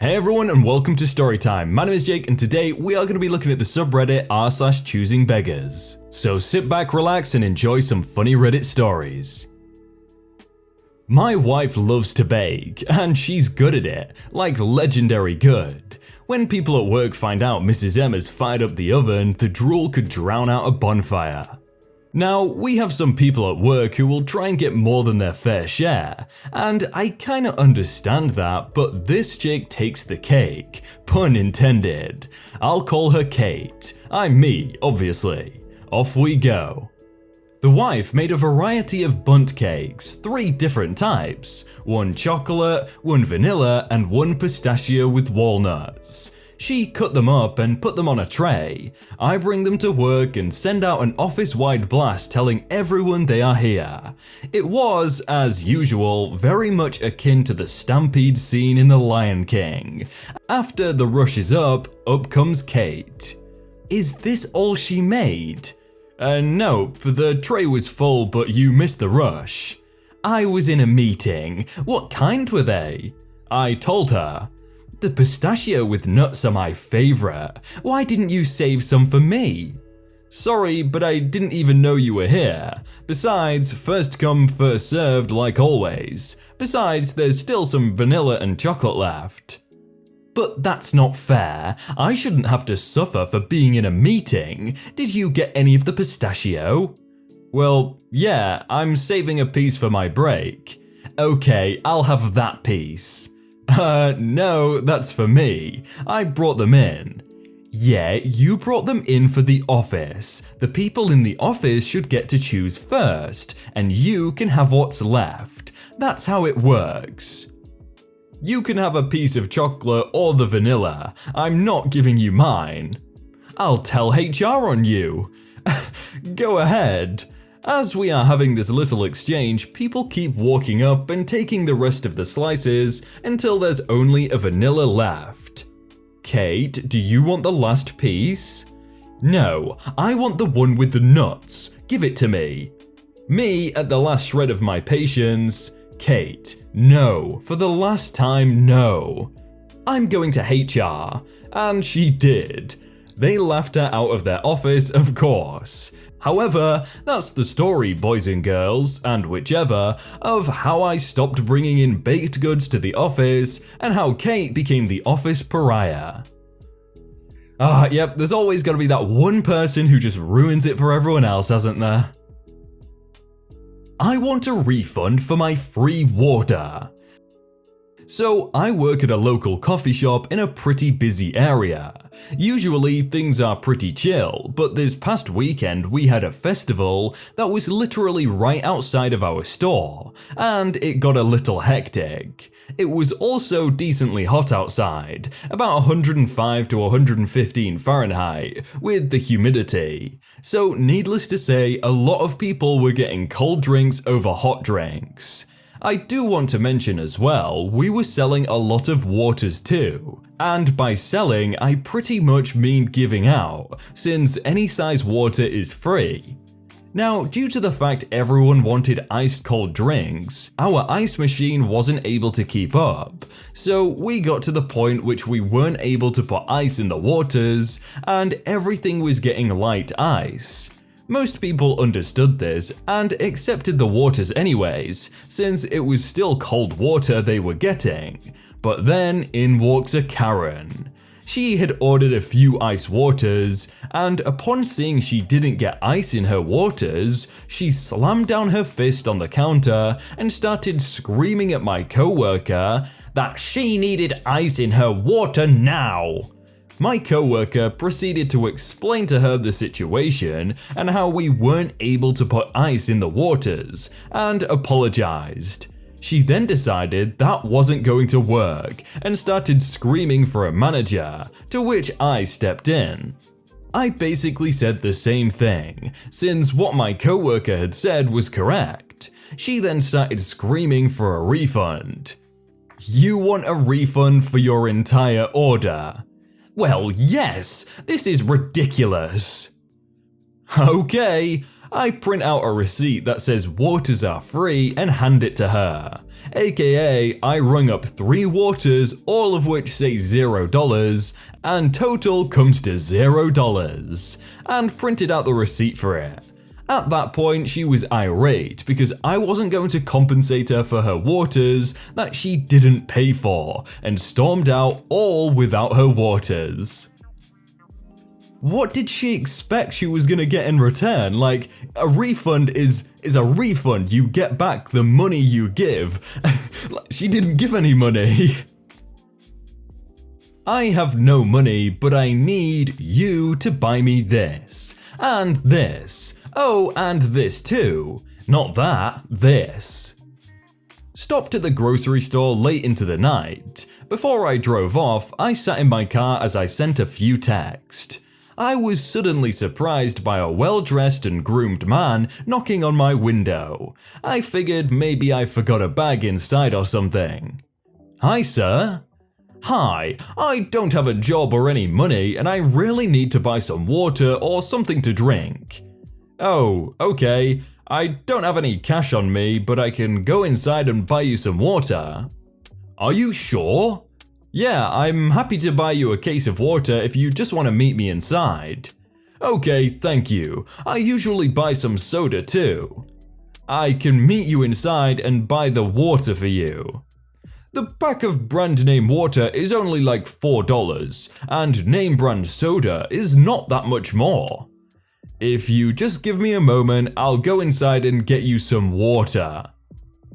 Hey everyone and welcome to Storytime. My name is Jake and today we are going to be looking at the subreddit r/choosingbeggars. So sit back, relax and enjoy some funny Reddit stories. My wife loves to bake and she's good at it, like legendary good. When people at work find out Mrs. M has fired up the oven, the drool could drown out a bonfire. Now, we have some people at work who will try and get more than their fair share, and I kinda understand that, but this chick takes the cake, pun intended. I'll call her Kate. I'm me, obviously. Off we go. The wife made a variety of bundt cakes, 3 different types, 1 chocolate, 1 vanilla, and 1 pistachio with walnuts. She cut them up and put them on a tray. I bring them to work and send out an office-wide blast telling everyone they are here. It was, as usual, very much akin to the stampede scene in The Lion King. After the rush is up comes Kate. Is this all she made? Nope, the tray was full but you missed the rush. I was in a meeting. What kind were they? I told her. The pistachio with nuts are my favorite. Why didn't you save some for me? Sorry, but I didn't even know you were here. Besides, first come, first served like always. Besides, there's still some vanilla and chocolate left. But that's not fair. I shouldn't have to suffer for being in a meeting. Did you get any of the pistachio? Well, yeah, I'm saving a piece for my break. Okay, I'll have that piece. No, that's for me. I brought them in. Yeah, you brought them in for the office. The people in the office should get to choose first, and you can have what's left. That's how it works. You can have a piece of chocolate or the vanilla. I'm not giving you mine. I'll tell HR on you. Go ahead. As we are having this little exchange, people keep walking up and taking the rest of the slices until there's only a vanilla left. Kate, do you want the last piece? No, I want the one with the nuts. Give it to me. Me at the last shred of my patience. Kate, no, for the last time, no. I'm going to HR. And she did. They laughed her out of their office, of course. However, that's the story, boys and girls, and whichever, of how I stopped bringing in baked goods to the office and how Kate became the office pariah. Yep, there's always gotta be that one person who just ruins it for everyone else, hasn't there? I want a refund for my free water. So I work at a local coffee shop in a pretty busy area. Usually things are pretty chill, but this past weekend we had a festival that was literally right outside of our store, and it got a little hectic. It was also decently hot outside, about 105 to 115 Fahrenheit, with the humidity. So needless to say, a lot of people were getting cold drinks over hot drinks. I do want to mention as well, we were selling a lot of waters too. And by selling, I pretty much mean giving out, since any size water is free. Now, due to the fact everyone wanted iced cold drinks, our ice machine wasn't able to keep up. So we got to the point which we weren't able to put ice in the waters, and everything was getting light ice. Most people understood this and accepted the waters anyways, since it was still cold water they were getting. But then in walks a Karen. She had ordered a few ice waters, and upon seeing she didn't get ice in her waters, she slammed down her fist on the counter and started screaming at my coworker that she needed ice in her water now. My coworker proceeded to explain to her the situation and how we weren't able to put ice in the waters, and apologized. She then decided that wasn't going to work and started screaming for a manager, to which I stepped in. I basically said the same thing, since what my coworker had said was correct. She then started screaming for a refund. You want a refund for your entire order? Well, yes, this is ridiculous. Okay, I print out a receipt that says waters are free and hand it to her. AKA, I rung up 3 waters, all of which say $0, and total comes to $0, and printed out the receipt for it. At that point, she was irate because I wasn't going to compensate her for her waters that she didn't pay for, and stormed out all without her waters. What did she expect she was gonna get in return? Like, a refund is a refund. You get back the money you give. She didn't give any money. I have no money, but I need you to buy me this. And this. Oh, and this too. Not that, this. Stopped at the grocery store late into the night. Before I drove off, I sat in my car as I sent a few texts. I was suddenly surprised by a well-dressed and groomed man knocking on my window. I figured maybe I forgot a bag inside or something. Hi, sir. Hi, I don't have a job or any money and I really need to buy some water or something to drink. Oh, okay. I don't have any cash on me, but I can go inside and buy you some water. Are you sure? Yeah, I'm happy to buy you a case of water if you just want to meet me inside. Okay, thank you. I usually buy some soda too. I can meet you inside and buy the water for you. The pack of brand name water is only like $4, and name brand soda is not that much more. If you just give me a moment, I'll go inside and get you some water.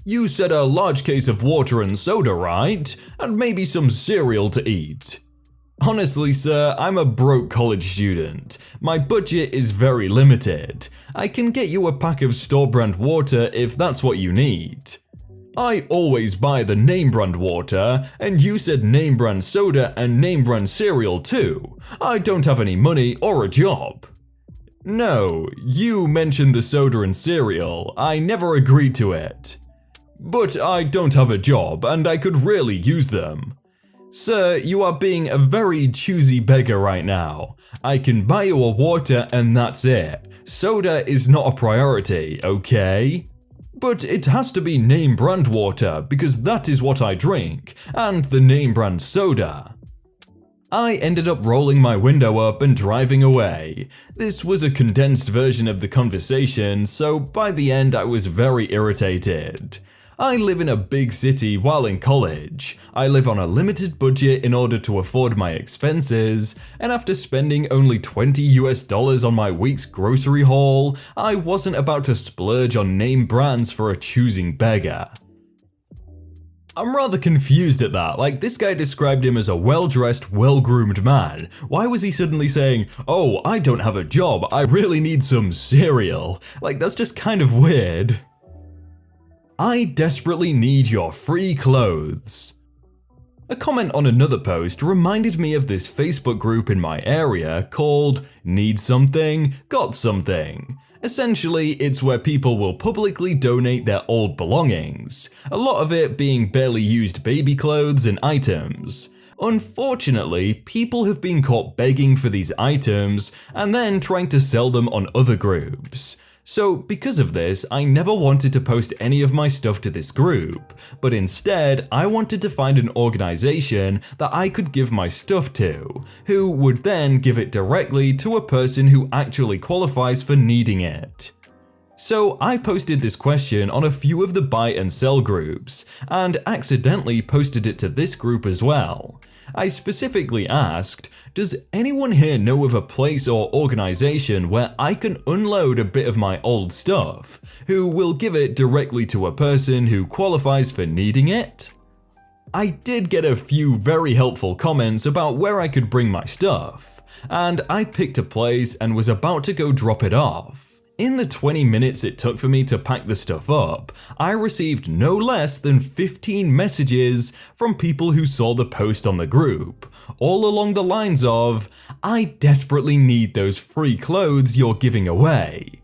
You said a large case of water and soda, right? And maybe some cereal to eat. Honestly, sir, I'm a broke college student. My budget is very limited. I can get you a pack of store brand water if that's what you need. I always buy the name brand water, and you said name brand soda and name brand cereal too. I don't have any money or a job. No, you mentioned the soda and cereal. I never agreed to it. But I don't have a job and I could really use them. Sir, you are being a very choosy beggar right now. I can buy you a water and that's it. Soda is not a priority, okay? But it has to be name brand water because that is what I drink, and the name brand soda. I ended up rolling my window up and driving away. This was a condensed version of the conversation, so by the end I was very irritated. I live in a big city while in college. I live on a limited budget in order to afford my expenses, and after spending only $20 on my week's grocery haul, I wasn't about to splurge on name brands for a choosing beggar. I'm rather confused at that. Like, this guy described him as a well-dressed, well-groomed man. Why was he suddenly saying, oh, I don't have a job, I really need some cereal? Like, that's just kind of weird. I desperately need your free clothes. A comment on another post reminded me of this Facebook group in my area called Need Something, Got Something. Essentially, it's where people will publicly donate their old belongings, a lot of it being barely used baby clothes and items. Unfortunately, people have been caught begging for these items and then trying to sell them on other groups. So because of this, I never wanted to post any of my stuff to this group, but instead I wanted to find an organization that I could give my stuff to, who would then give it directly to a person who actually qualifies for needing it. So I posted this question on a few of the buy and sell groups, and accidentally posted it to this group as well. I specifically asked, does anyone here know of a place or organization where I can unload a bit of my old stuff, who will give it directly to a person who qualifies for needing it? I did get a few very helpful comments about where I could bring my stuff, and I picked a place and was about to go drop it off. In the 20 minutes it took for me to pack the stuff up, I received no less than 15 messages from people who saw the post on the group, all along the lines of, I desperately need those free clothes you're giving away.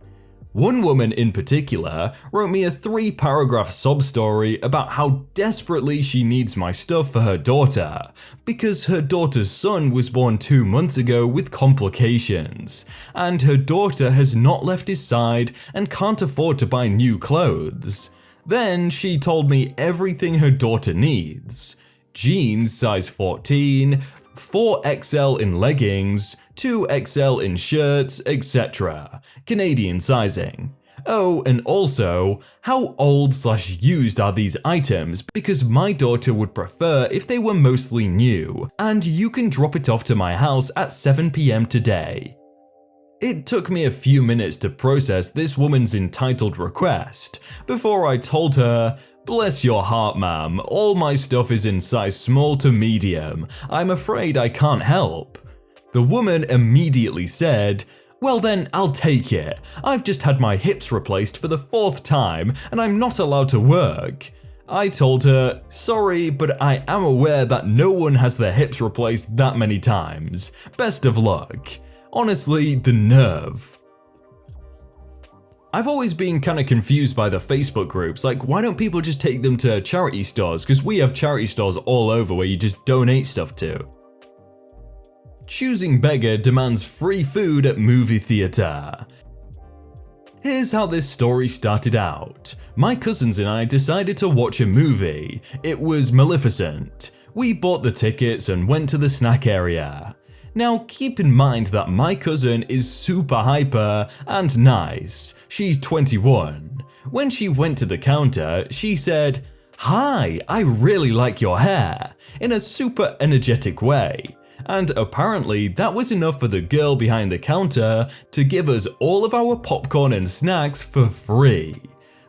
One woman in particular wrote me a 3-paragraph sob story about how desperately she needs my stuff for her daughter, because her daughter's son was born 2 months ago with complications, and her daughter has not left his side and can't afford to buy new clothes. Then she told me everything her daughter needs: jeans size 14, 4XL in leggings, 2XL in shirts, etc. Canadian sizing. Oh, and also, how old/used are these items, because my daughter would prefer if they were mostly new, and you can drop it off to my house at 7 PM today. It took me a few minutes to process this woman's entitled request before I told her, "Bless your heart, ma'am, all my stuff is in size small to medium. I'm afraid I can't help." The woman immediately said, "Well then, I'll take it. I've just had my hips replaced for the 4th time and I'm not allowed to work." I told her, "Sorry, but I am aware that no one has their hips replaced that many times. Best of luck." Honestly, the nerve. I've always been kinda confused by the Facebook groups, like why don't people just take them to charity stores, because we have charity stores all over where you just donate stuff to. Choosing Beggar demands free food at movie theater. Here's how this story started out. My cousins and I decided to watch a movie. It was Maleficent. We bought the tickets and went to the snack area. Now keep in mind that my cousin is super hyper and nice. She's 21. When she went to the counter, she said, "Hi, I really like your hair," in a super energetic way. And apparently that was enough for the girl behind the counter to give us all of our popcorn and snacks for free.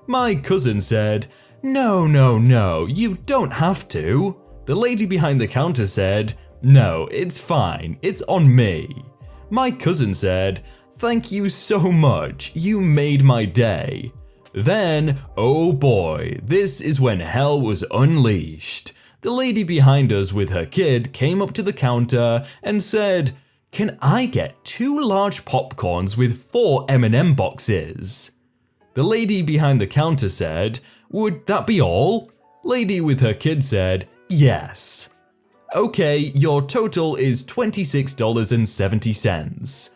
My cousin said, "No, no, no, you don't have to." The lady behind the counter said, "No, it's fine, it's on me." My cousin said, "Thank you so much, you made my day." Then, oh boy, this is when hell was unleashed. The lady behind us with her kid came up to the counter and said, "Can I get 2 large popcorns with 4 M&M boxes?" The lady behind the counter said, "Would that be all?" Lady with her kid said, "Yes." "Okay, your total is $26.70.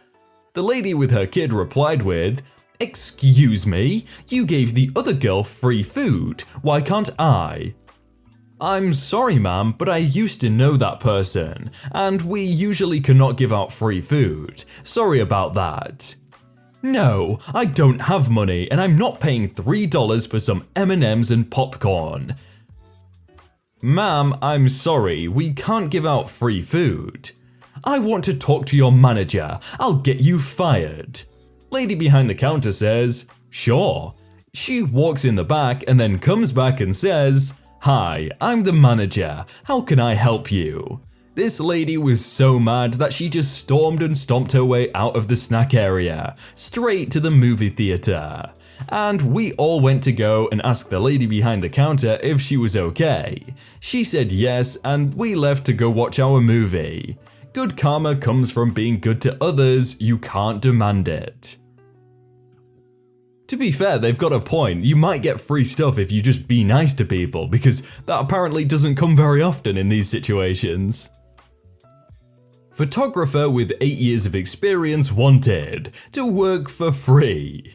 The lady with her kid replied with, "Excuse me, you gave the other girl free food, why can't I?" "I'm sorry ma'am, but I used to know that person, and we usually cannot give out free food. Sorry about that." "No, I don't have money and I'm not paying $3 for some M&Ms and popcorn." "Ma'am, I'm sorry, we can't give out free food." "I want to talk to your manager, I'll get you fired." Lady behind the counter says, "Sure." She walks in the back and then comes back and says, "Hi, I'm the manager, how can I help you?" This lady was so mad that she just stormed and stomped her way out of the snack area, straight to the movie theater. And we all went to go and ask the lady behind the counter if she was okay. She said yes, and we left to go watch our movie. Good karma comes from being good to others, you can't demand it. To be fair, they've got a point. You might get free stuff if you just be nice to people, because that apparently doesn't come very often in these situations. Photographer with 8 years of experience wanted to work for free.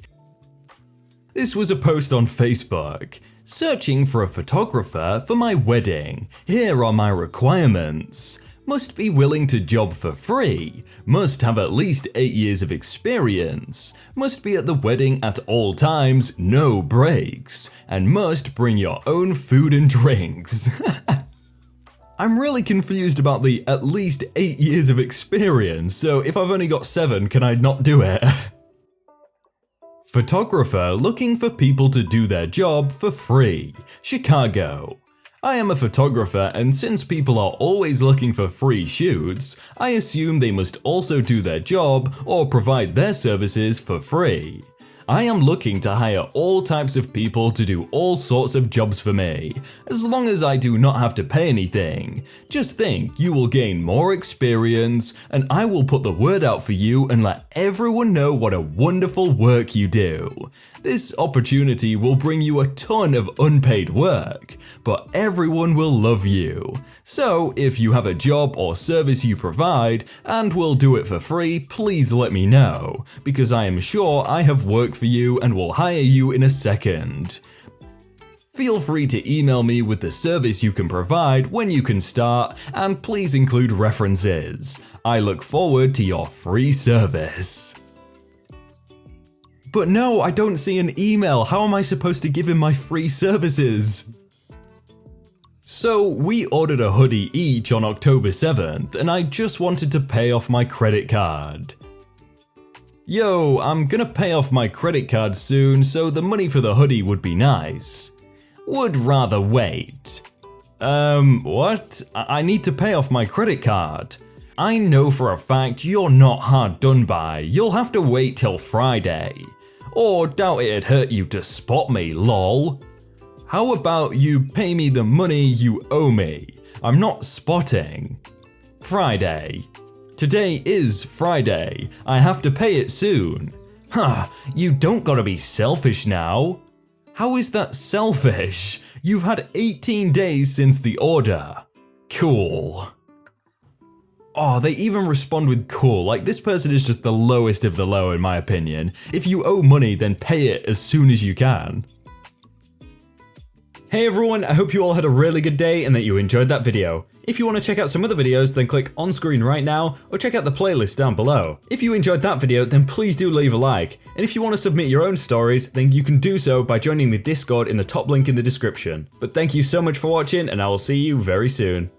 This was a post on Facebook. Searching for a photographer for my wedding. Here are my requirements. Must be willing to job for free. Must have at least 8 years of experience. Must be at the wedding at all times, no breaks. And must bring your own food and drinks. I'm really confused about the at least 8 years of experience, so if I've only got 7, can I not do it? Photographer looking for people to do their job for free. Chicago. I am a photographer, and since people are always looking for free shoots, I assume they must also do their job or provide their services for free. I am looking to hire all types of people to do all sorts of jobs for me, as long as I do not have to pay anything. Just think, you will gain more experience, and I will put the word out for you and let everyone know what a wonderful work you do. This opportunity will bring you a ton of unpaid work, but everyone will love you. So if you have a job or service you provide and will do it for free, please let me know, because I am sure I have work for you and will hire you in a second. Feel free to email me with the service you can provide when you can start, and please include references. I look forward to your free service. But no, I don't see an email. How am I supposed to give him my free services? So we ordered a hoodie each on October 7th, and I just wanted to pay off my credit card. Yo, I'm gonna pay off my credit card soon, so the money for the hoodie would be nice. Would rather wait. What? I need to pay off my credit card. I know for a fact you're not hard done by. You'll have to wait till Friday. Or doubt it'd hurt you to spot me, lol. How about you pay me the money you owe me? I'm not spotting. Friday. Today is Friday. I have to pay it soon. Huh, you don't gotta be selfish now. How is that selfish? You've had 18 days since the order. Cool. Oh, they even respond with cool, like this person is just the lowest of the low in my opinion. If you owe money, then pay it as soon as you can. Hey everyone, I hope you all had a really good day and that you enjoyed that video. If you want to check out some other videos, then click on screen right now, or check out the playlist down below. If you enjoyed that video, then please do leave a like. And if you want to submit your own stories, then you can do so by joining the Discord in the top link in the description. But thank you so much for watching, and I will see you very soon.